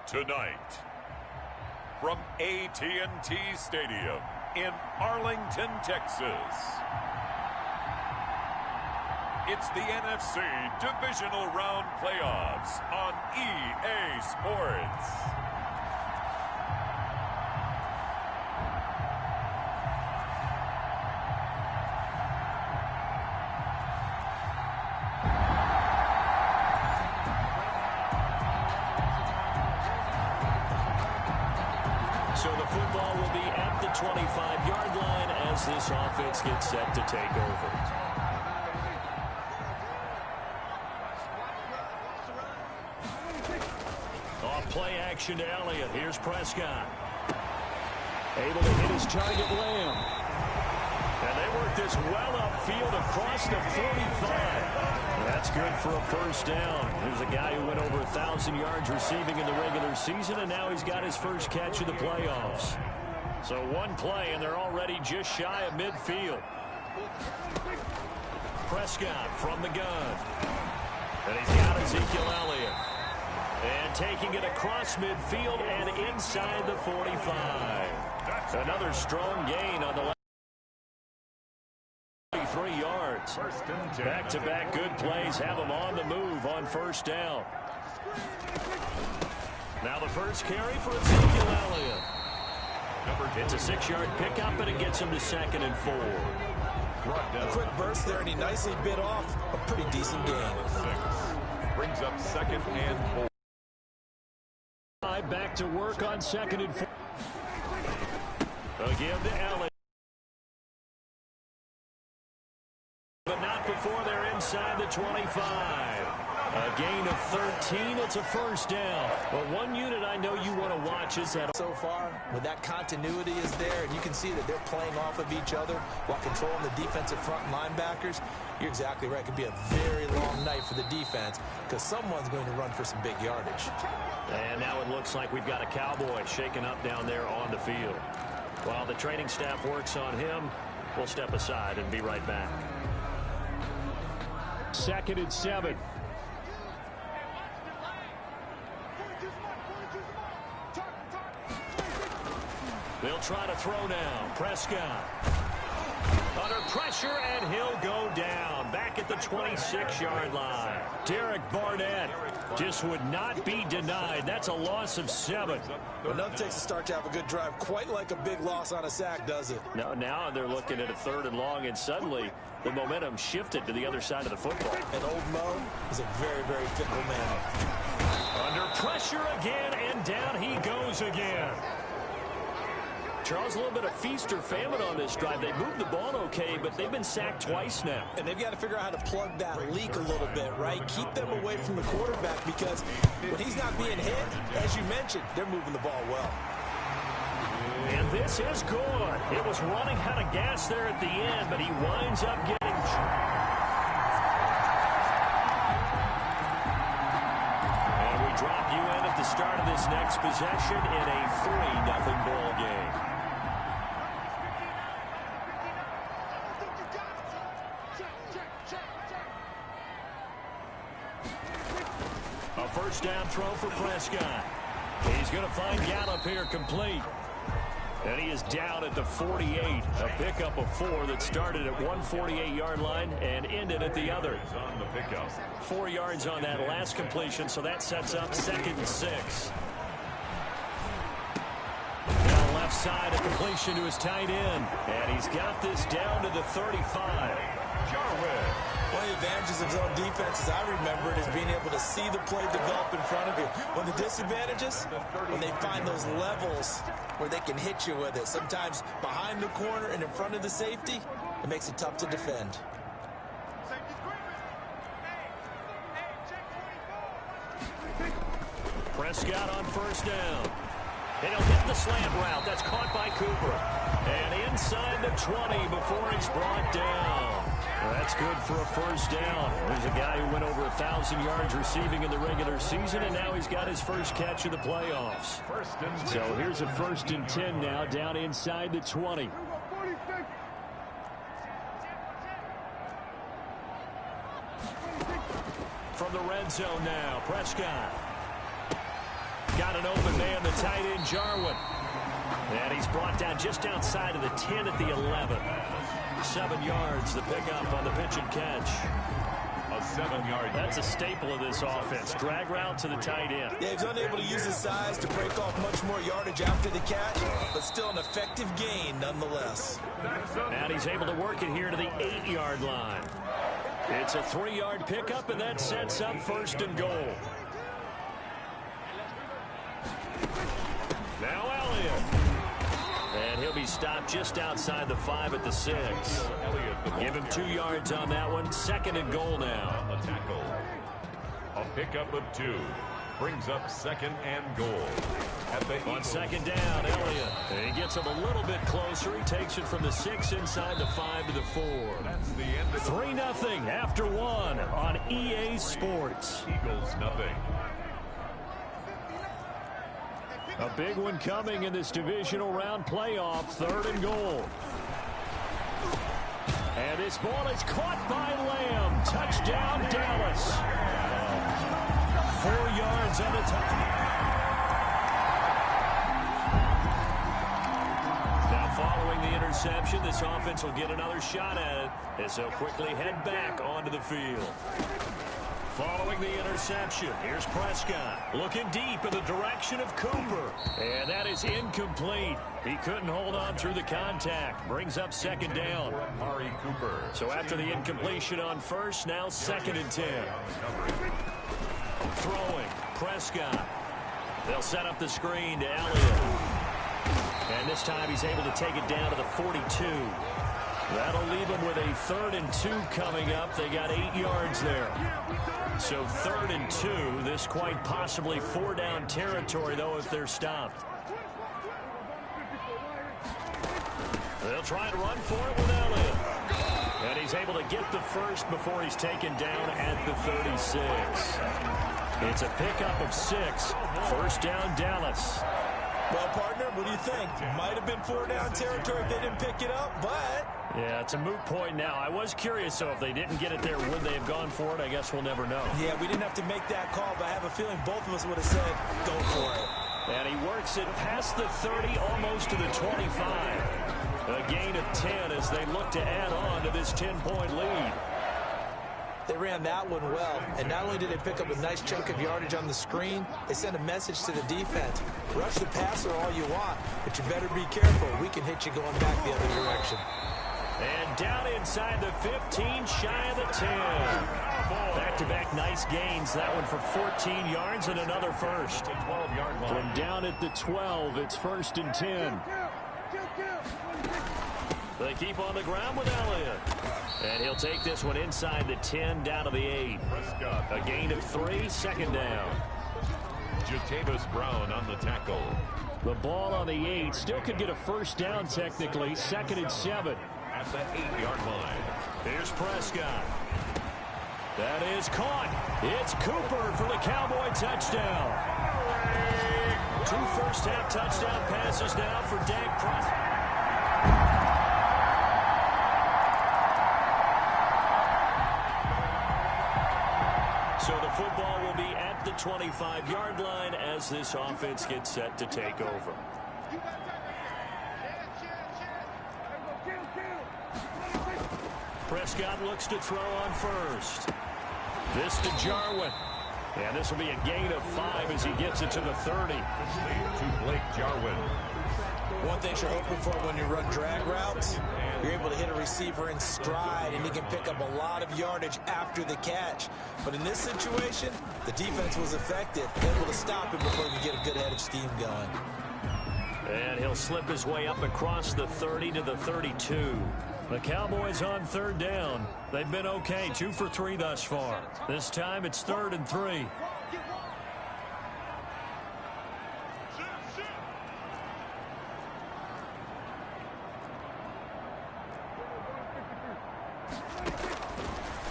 Tonight, from AT&T Stadium in Arlington, Texas, it's the NFC Divisional Round Playoffs on EA Sports. So the football will be at the 25-yard line as this offense gets set to take over. Off play action to Elliott. Here's Prescott. Able to hit his target, Lamb. And they work this well upfield across the 45. That's good for a first down. Here's a guy who went over 1,000 yards receiving in the regular season, and now he's got his first catch of the playoffs. So one play, and they're already just shy of midfield. Prescott from the gun. And he's got Ezekiel Elliott. And taking it across midfield and inside the 45. Another strong gain on the left. 3 yards. Back-to-back good plays have him on the move on first down. Now the first carry for Ezekiel Elliott. It's a 6-yard pickup, and it gets him to 2nd and 4. A quick burst there, and he nicely bit off a pretty decent gain. Brings up 2nd and 4. Back to work on 2nd and 4. Again to Elliott. But not before they're inside the 25. A gain of 13. It's a first down. Well, one unit I know you want to watch is that. So far, when that continuity is there, and you can see that they're playing off of each other while controlling the defensive front linebackers, you're exactly right. It could be a very long night for the defense because someone's going to run for some big yardage. And now it looks like we've got a Cowboy shaking up down there on the field. While the training staff works on him, we'll step aside and be right back. 2nd and 7. They'll try to throw now. Prescott under pressure, and he'll go down back at the 26-yard line. Derek Barnett just would not be denied. That's a loss of 7. Well, nothing takes a start to have a good drive quite like a big loss on a sack, does it? No, now they're looking at a 3rd and long, and suddenly the momentum shifted to the other side of the football. And old Mo is a very, very fickle man. Under pressure again, and down he goes again. Charles, a little bit of feast or famine on this drive. They moved the ball okay, but they've been sacked twice now. And they've got to figure out how to plug that leak a little bit, right? Keep them away from the quarterback because when he's not being hit, as you mentioned, they're moving the ball well. And this is good. It was running out of gas there at the end, but he winds up getting... And we drop you in at the start of this next possession in a 3-0 ball game. A first down throw for Prescott. He's going to find Gallup here complete. And he is down at the 48. A pickup of 4 that started at one 48-yard line and ended at the other. 4 yards on that last completion, so that sets up 2nd and 6. Now left side, a completion to his tight end. And he's got this down to the 35. One of the advantages of zone defense, as I remember it, is being able to see the play develop in front of you. One of the disadvantages, when they find those levels where they can hit you with it, sometimes behind the corner and in front of the safety, it makes it tough to defend. Prescott on first down. And he'll get the slant route. That's caught by Cooper. And inside the 20 before he's brought down. That's good for a first down. There's a guy who went over 1,000 yards receiving in the regular season, and now he's got his first catch of the playoffs. So here's a 1st and 10 now down inside the 20. From the red zone now, Prescott. got an open man, the tight end, Jarwin. And he's brought down just outside of the 10 at the 11. 7 yards, the pickup on the pitch and catch. A 7-yard. That's a staple of this offense. Drag route to the tight end. Yeah, he's unable to use his size to break off much more yardage after the catch, but still an effective gain nonetheless. And he's able to work it here to the 8-yard line. It's a 3-yard pickup, and that sets up 1st and goal. Now Elliott. And he'll be stopped just outside the 5 at the 6. Give him 2 yards on that one. 2nd and goal now. On the tackle. A pickup of 2. Brings up 2nd and goal. On 2nd down, Elliott. And he gets him a little bit closer. He takes it from the 6 inside the 5 to the 4. That's the end of 3-0 after 1 on EA Sports. Eagles nothing. A big one coming in this divisional round playoff. 3rd and goal. And this ball is caught by Lamb. Touchdown, Dallas. 4 yards on the touchdown. Now following the interception, this offense will get another shot at it as they'll quickly head back onto the field. Following the interception, here's Prescott looking deep in the direction of Cooper. And that is incomplete. He couldn't hold on through the contact. Brings up 2nd down. Amari Cooper. So after the incompletion on 1st, now 2nd and 10. Throwing, Prescott. They'll set up the screen to Elliott. And this time he's able to take it down to the 42. That'll leave them with a 3rd and 2 coming up. They got 8 yards there. So 3rd and 2. This quite possibly 4-down territory, though, if they're stopped. They'll try to run for it with Elliott. And he's able to get the 1st before he's taken down at the 36. It's a pickup of 6. 1st down, Dallas. Well, partner, what do you think? Might have been 4-down territory if they didn't pick it up, but... Yeah, it's a moot point now. I was curious, so if they didn't get it there, would they have gone for it? I guess we'll never know. Yeah, we didn't have to make that call, but I have a feeling both of us would have said, go for it. And he works it past the 30, almost to the 25. A gain of 10 as they look to add on to this 10-point lead. They ran that one well, and not only did they pick up a nice chunk of yardage on the screen, they sent a message to the defense. Rush the passer all you want, but you better be careful. We can hit you going back the other direction. And down inside the 15, shy of the 10. Back-to-back nice gains. That one for 14 yards and another 1st. From down at the 12, it's 1st and 10. They keep on the ground with Elliott. And he'll take this one inside the 10, down to the 8. A gain of 3, 2nd down. Jatavis Brown on the tackle. The ball on the 8. Still could get a 1st down technically. 2nd and 7. At the 8-yard line. Here's Prescott. That is caught. It's Cooper for the Cowboy touchdown. 2 first-half touchdown passes now for Dak Prescott. So the football will be at the 25-yard line as this offense gets set to take over. Prescott looks to throw on 1st. This to Jarwin. And this will be a gain of 5 as he gets it to the 30. To Blake Jarwin. One thing you're hoping for when you run drag routes, you're able to hit a receiver in stride, and he can pick up a lot of yardage after the catch. But in this situation, the defense was effective, able to stop him before he could get a good head of steam going. And he'll slip his way up across the 30 to the 32. The Cowboys on 3rd down. They've been okay, 2 for 3 thus far. This time it's 3rd and 3.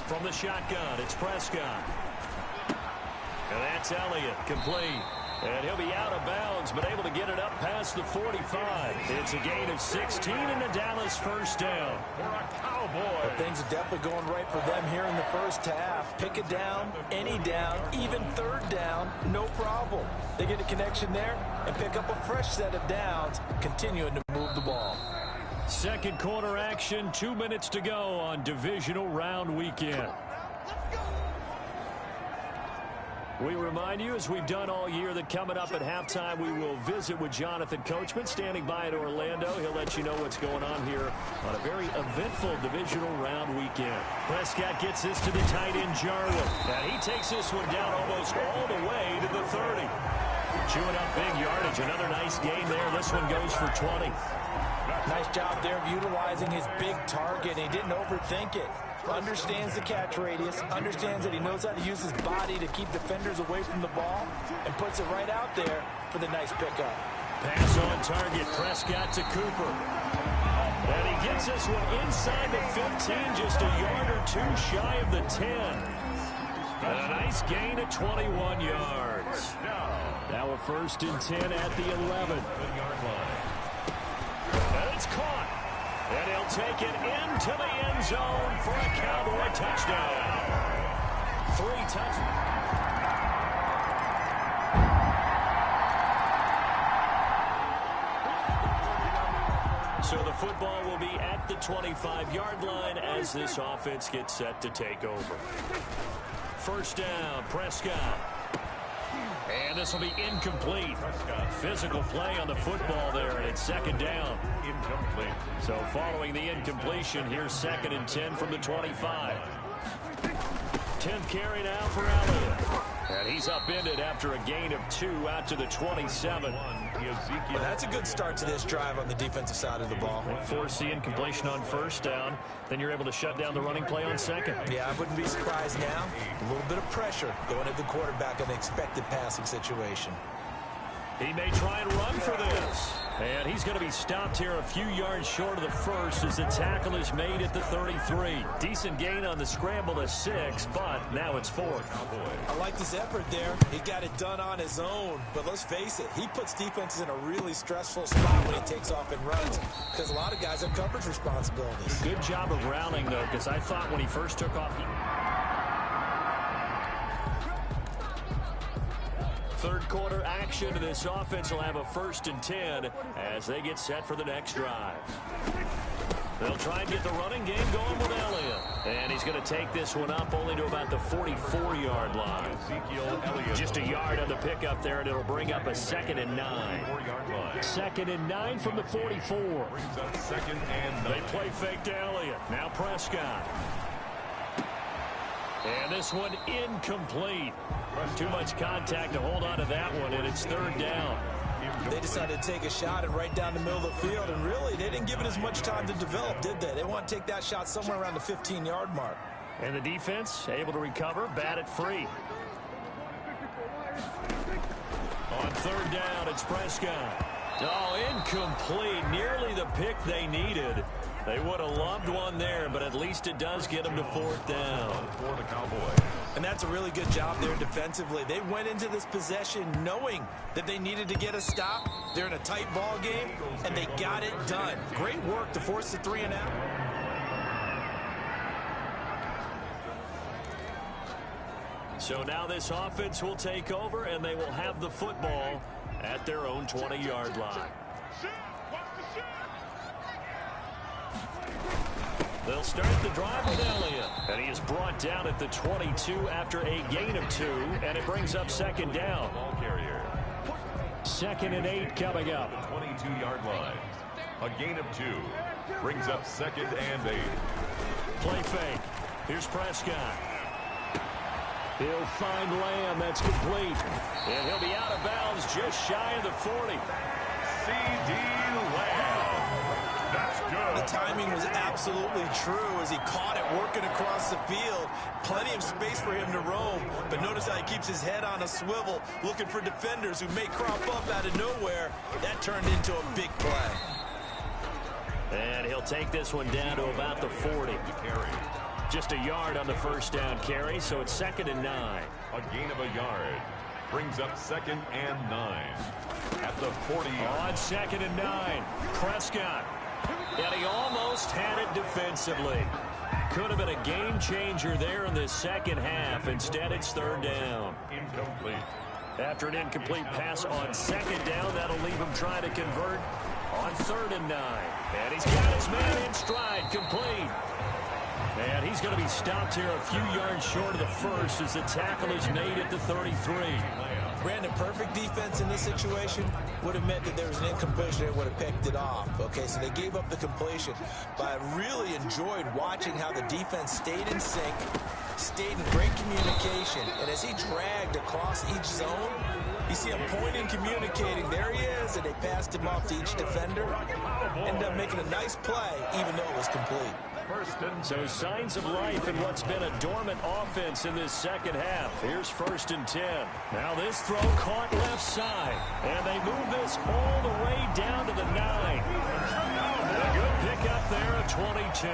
From the shotgun, it's Prescott. And that's Elliott, complete. And he'll be out of bounds, but able to get it up past the 45. It's a gain of 16 and a Dallas first down. For a Cowboy. But things are definitely going right for them here in the first half. Pick it down, any down, even third down, no problem. They get a connection there and pick up a fresh set of downs, continuing to move the ball. Second quarter action, 2 minutes to go on Divisional Round Weekend. We remind you, as we've done all year, that coming up at halftime, we will visit with Jonathan Coachman, standing by in Orlando. He'll let you know what's going on here on a very eventful Divisional Round weekend. Prescott gets this to the tight end, Jarwin. And he takes this one down almost all the way to the 30. Chewing up big yardage. Another nice gain there. This one goes for 20. Nice job there of utilizing his big target. He didn't overthink it. Understands the catch radius, understands that he knows how to use his body to keep defenders away from the ball, and puts it right out there for the nice pickup. Pass on target, Prescott to Cooper. And he gets this one inside the 15, just a yard or two shy of the 10. And a nice gain of 21 yards. Now a 1st and 10 at the 11-yard line. And it's caught. And he'll take it into the end zone for a Cowboy touchdown. 3 touchdowns. So the football will be at the 25-yard line as this offense gets set to take over. First down, Prescott. And this will be incomplete. Physical play on the football there, and it's second down. Incomplete. So following the incompletion, here's 2nd and 10 from the 25. 10th carry now for Elliott. And he's upended after a gain of 2 out to the 27. Well, that's a good start to this drive on the defensive side of the ball. They force the incompletion on first down. Then you're able to shut down the running play on second. Yeah, I wouldn't be surprised now. A little bit of pressure going at the quarterback in the expected passing situation. He may try and run for this. And he's going to be stopped here a few yards short of the first as the tackle is made at the 33. Decent gain on the scramble to 6, but now it's 4th. I like this effort there. He got it done on his own. But let's face it, he puts defenses in a really stressful spot when he takes off and runs, because a lot of guys have coverage responsibilities. Good job of rounding, though, because I thought when he first took off, third quarter action. This offense will have a 1st and 10 as they get set for the next drive. They'll try and get the running game going with Elliott. And he's going to take this one up only to about the 44-yard line. Ezekiel Elliott. Just a yard on the pickup there, and it'll bring up a 2nd and 9. 4-yard line. 2nd and 9 from the 44. Brings up 2nd and 9. They play fake to Elliott. Now Prescott. And this one incomplete. Too much contact to hold on to that one, and it's 3rd down. They decided to take a shot and right down the middle of the field, and really, they didn't give it as much time to develop, did they? They want to take that shot somewhere around the 15-yard mark. And the defense able to recover, bat it free. On 3rd down, it's Prescott. Oh, incomplete. Nearly the pick they needed. They would have loved one there, but at least it does get them to 4th down. For the Cowboys. And that's a really good job there defensively. They went into this possession knowing that they needed to get a stop. They're in a tight ball game, and they got it done. Great work to force the 3 and out. So now this offense will take over, and they will have the football at their own 20-yard line. They'll start the drive with Elliott. And he is brought down at the 22 after a gain of 2, and it brings up 2nd down. Ball carrier. 2nd and 8 coming up. 22-yard line. A gain of 2. Brings up 2nd and 8. Play fake. Here's Prescott. He'll find Lamb. That's complete. And he'll be out of bounds just shy of the 40. C.D. Lamb. That's good. The timing was absolutely true as he caught it working across the field. Plenty of space for him to roam, but notice how he keeps his head on a swivel, looking for defenders who may crop up out of nowhere. That turned into a big play. And he'll take this one down to about the 40. Just a yard on the 1st down carry, so it's 2nd and 9. A gain of a yard. Brings up 2nd and 9. At the 40. On 2nd and 9. Prescott. And he almost had it defensively. Could have been a game changer there in this second half. Instead, it's 3rd down. Incomplete. After an incomplete pass on 2nd down, that'll leave him trying to convert on 3rd and 9. And he's got his man in stride, complete. And he's going to be stopped here a few yards short of the first as the tackle is made at the 33. Brandon, perfect defense in this situation would have meant that there was an incompletion and would have picked it off. Okay, so they gave up the completion. But I really enjoyed watching how the defense stayed in sync, stayed in great communication. And as he dragged across each zone, you see him pointing, communicating. There he is, and they passed him off to each defender. Ended up making a nice play, even though it was complete. So signs of life in what's been a dormant offense in this second half. Here's 1st and 10. Now this throw caught left side. And they move this all the way down to the 9. A good pickup there at 22.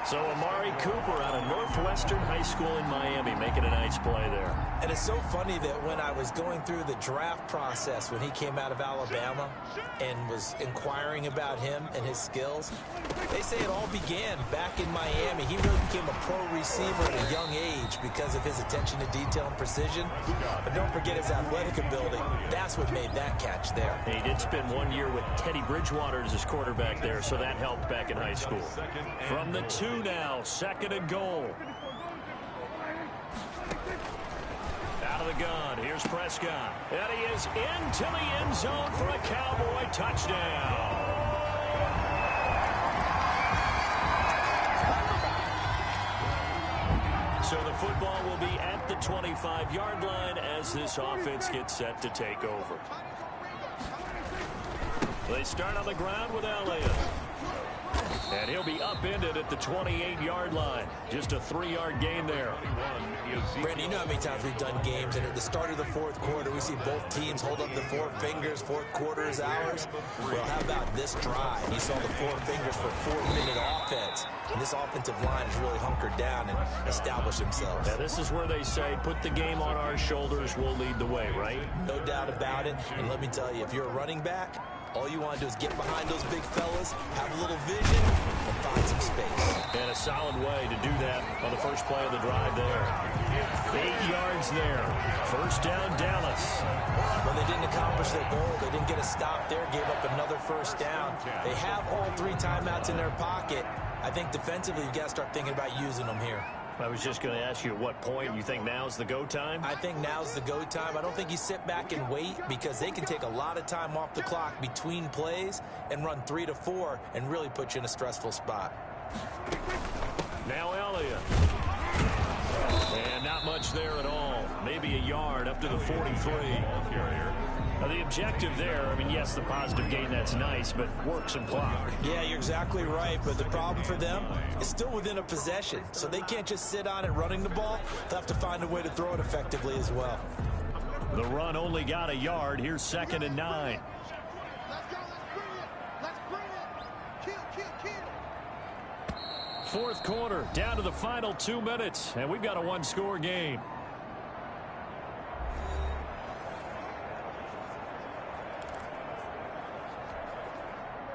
So Amari Cooper out of Northwestern High School in Miami making a nice play there. And it's so funny that when I was going through the draft process when he came out of Alabama and was inquiring about him and his skills, they say it all began back in Miami. He really became a pro receiver at a young age because of his attention to detail and precision. But don't forget his athletic ability. That's what made that catch there. He did spend 1 year with Teddy Bridgewater as his quarterback there, so that helped back in high school. From the 2 now, 2nd and goal. Out of the gun, here's Prescott. And he is into the end zone for a Cowboy touchdown. So the football will be at the 25-yard line as this offense gets set to take over. They start on the ground with Elliott. And he'll be upended at the 28-yard line. Just a 3-yard gain there. Brandon, you know how many times we've done games, and at the start of the 4th quarter, we see both teams hold up the 4 fingers. 4th quarter is ours. Well, how about this drive? You saw the 4 fingers for 4-minute offense. And this offensive line is really hunkered down and established themselves. Now, this is where they say, put the game on our shoulders, we'll lead the way, right? No doubt about it. And let me tell you, if you're a running back, all you want to do is get behind those big fellas, have a little vision, and find some space. And a solid way to do that on the first play of the drive there. 8 yards there. 1st down, Dallas. When they didn't accomplish their goal, they didn't get a stop there, gave up another 1st down. They have all 3 timeouts in their pocket. I think defensively, you've got to start thinking about using them here. I was just going to ask you at what point you think now's the go time? I think now's the go time. I don't think you sit back and wait because they can take a lot of time off the clock between plays and run 3 to 4 and really put you in a stressful spot. Now Elliott. And not much there at all. Maybe a yard up to the 43. Now the objective there, I mean, yes, the positive gain, that's nice, but work some clock. Yeah, you're exactly right, but the problem for them is still within a possession, so they can't just sit on it running the ball. They'll have to find a way to throw it effectively as well. The run only got a yard. Here's 2nd and 9. Fourth quarter, down to the final 2 minutes, and we've got a 1-score game.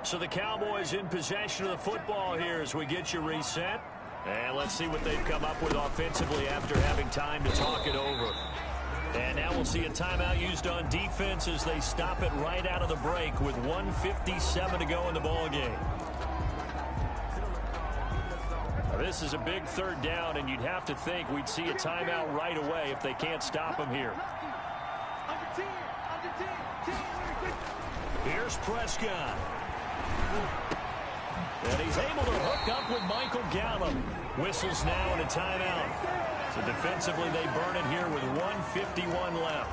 So the Cowboys in possession of the football here as we get you reset. And let's see what they've come up with offensively after having time to talk it over. And now we'll see a timeout used on defense as they stop it right out of the break with 1:57 to go in the ballgame. This is a big 3rd down, and you'd have to think we'd see a timeout right away if they can't stop him here. Here's Prescott. And he's able to hook up with Michael Gallup. Whistles now and a timeout. So defensively they burn it here with 1:51 left.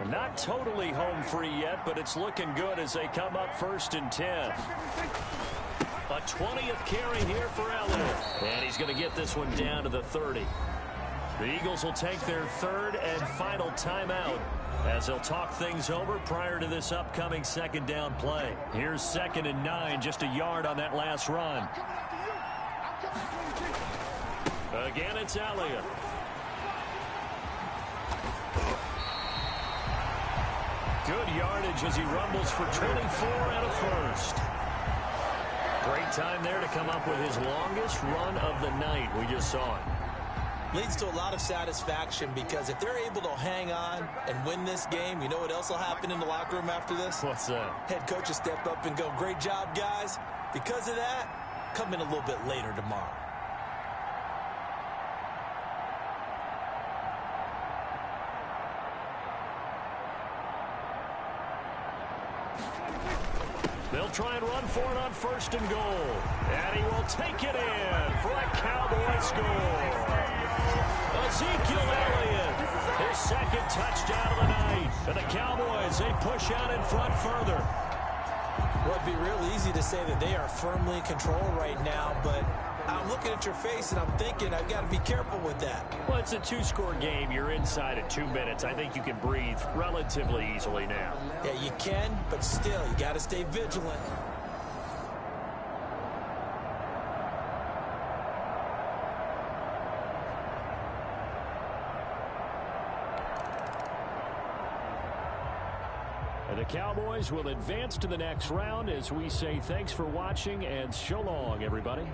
Not totally home free yet, but it's looking good as they come up 1st and 10. A 20th carry here for Elliott. And he's going to get this one down to the 30. The Eagles will take their third and final timeout as they'll talk things over prior to this upcoming second down play. Here's 2nd and 9, just a yard on that last run. Again, it's Elliott. Good yardage as he rumbles for 24 and a first. Great time there to come up with his longest run of the night. We just saw it. Leads to a lot of satisfaction because if they're able to hang on and win this game, you know what else will happen in the locker room after this? What's that? Head coach will step up and go, great job, guys. Because of that, come in a little bit later tomorrow. They'll try and run for it on 1st and goal. And he will take it in for a Cowboy score. Ezekiel Elliott, his 2nd touchdown of the night. And the Cowboys, they push out in front further. Well, it'd be real easy to say that they are firmly in control right now, but I'm looking at your face and I'm thinking I've got to be careful with that. Well, it's a 2-score game. You're inside at 2 minutes. I think you can breathe relatively easily now. Yeah, you can, but still, you got to stay vigilant. And the Cowboys will advance to the next round as we say thanks for watching and so long, everybody.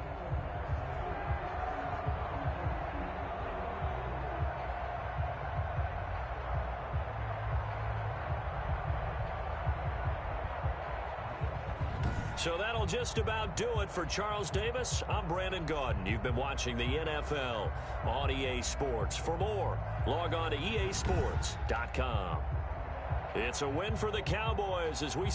So that'll just about do it for Charles Davis. I'm Brandon Gaudin. You've been watching the NFL on EA Sports. For more, log on to easports.com. It's a win for the Cowboys as we